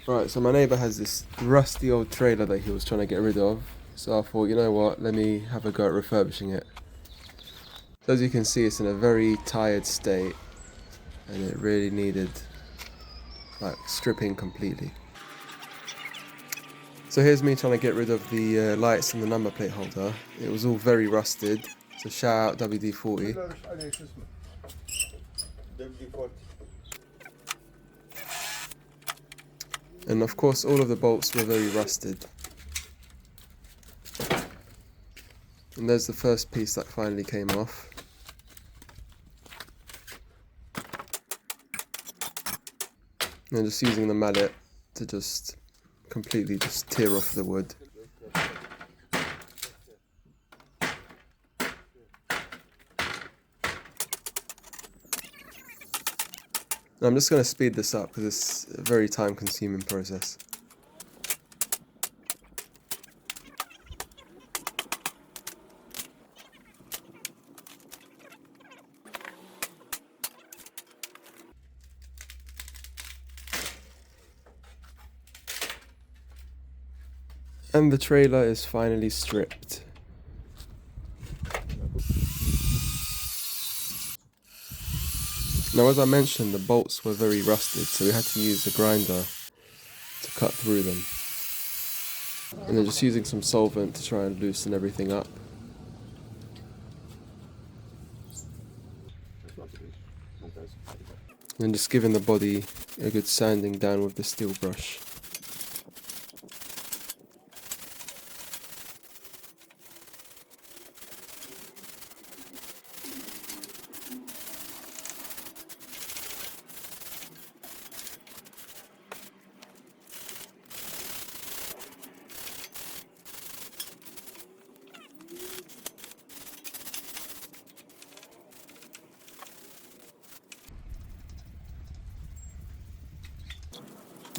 Right, so my neighbour has this rusty old trailer that he was trying to get rid of. So I thought, you know what, let me have a go at refurbishing it. So as you can see, it's in a very tired state and it really needed like stripping completely. So here's me trying to get rid of the lights and the number plate holder. It was all very rusted, so shout out WD-40. And of course all of the bolts were very rusted. And there's the first piece that finally came off. And just using the mallet to just completely just tear off the wood. I'm just going to speed this up because it's a very time consuming process. And the trailer is finally stripped. Now, as I mentioned, the bolts were very rusted, so we had to use a grinder to cut through them. And then just using some solvent to try and loosen everything up. And just giving the body a good sanding down with the steel brush.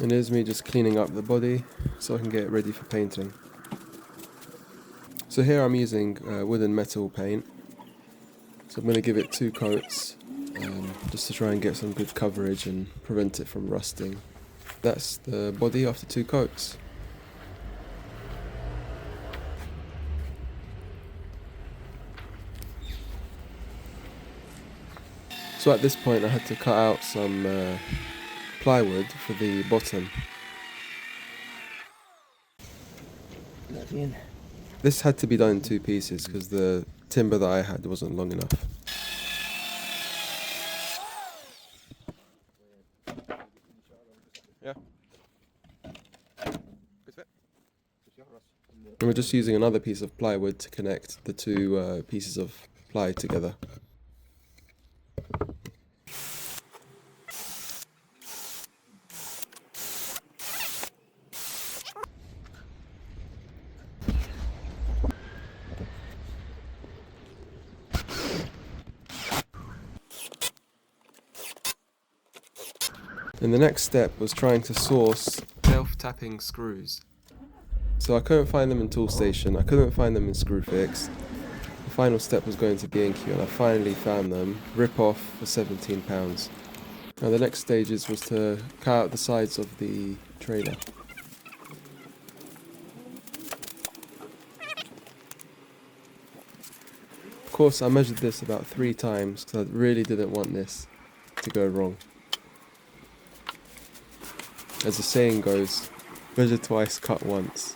And here's me just cleaning up the body so I can get it ready for painting. So here I'm using wood and metal paint. So I'm going to give it 2 coats just to try and get some good coverage and prevent it from rusting. That's the body after 2 coats. So at this point I had to cut out some plywood for the bottom. This had to be done in 2 pieces because the timber that I had wasn't long enough. Yeah. And we're just using another piece of plywood to connect the 2 pieces of ply together. And the next step was trying to source self-tapping screws. So I couldn't find them in Toolstation, I couldn't find them in Screwfix. The final step was going to B&Q and I finally found them, rip off for £17. Now the next stages was to cut out the sides of the trailer. Of course I measured this about 3 times because I really didn't want this to go wrong. As the saying goes, measure twice, cut once.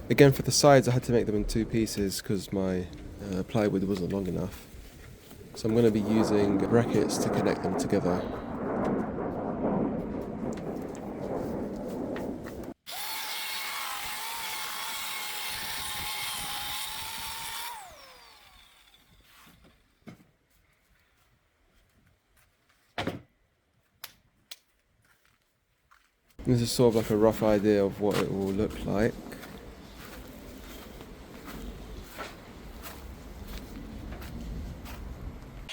Again, for the sides I had to make them in 2 pieces because my plywood wasn't long enough. So I'm going to be using brackets to connect them together. This is sort of like a rough idea of what it will look like.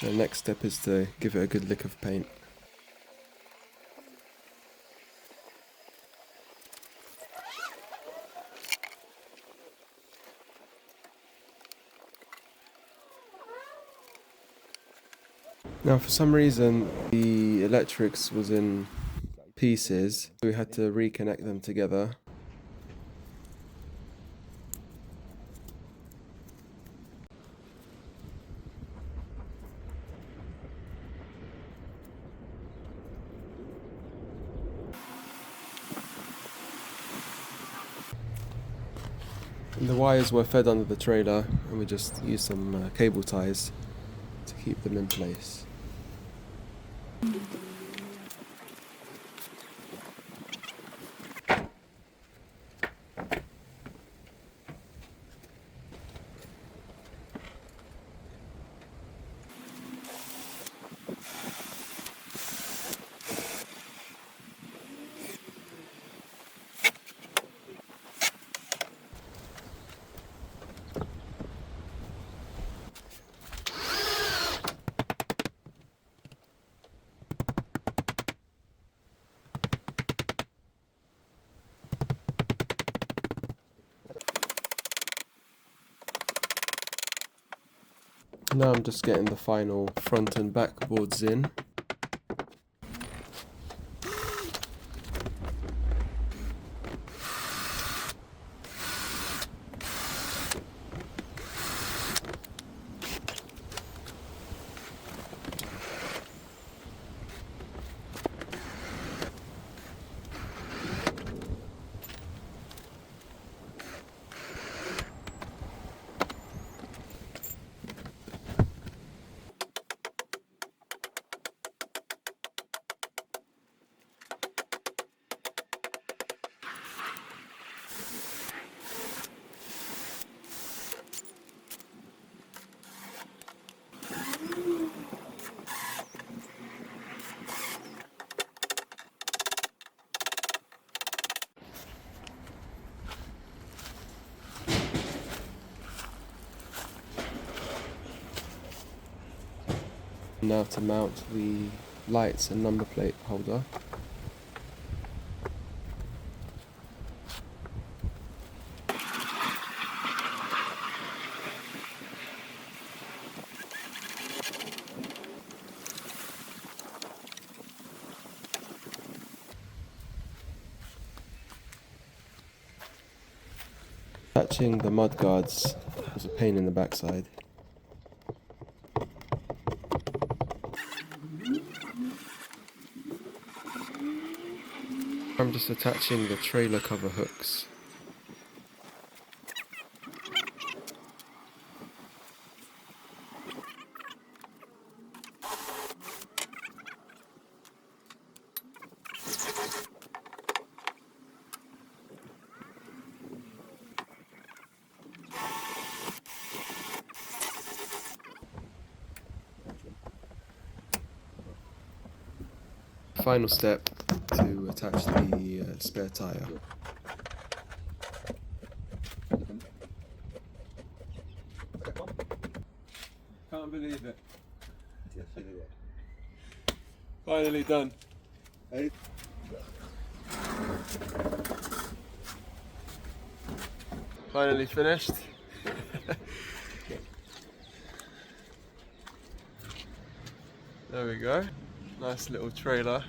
The next step is to give it a good lick of paint. Now for some reason the electrics was in pieces, we had to reconnect them together. And the wires were fed under the trailer, and we just used some cable ties to keep them in place. Now I'm just getting the final front and back boards in. Now to mount the lights and number plate holder. Attaching the mud guards was a pain in the backside. I'm just attaching the trailer cover hooks. Final step to attach the spare tyre. Can't believe it. Finally done. Finally finished. There we go. Nice little trailer.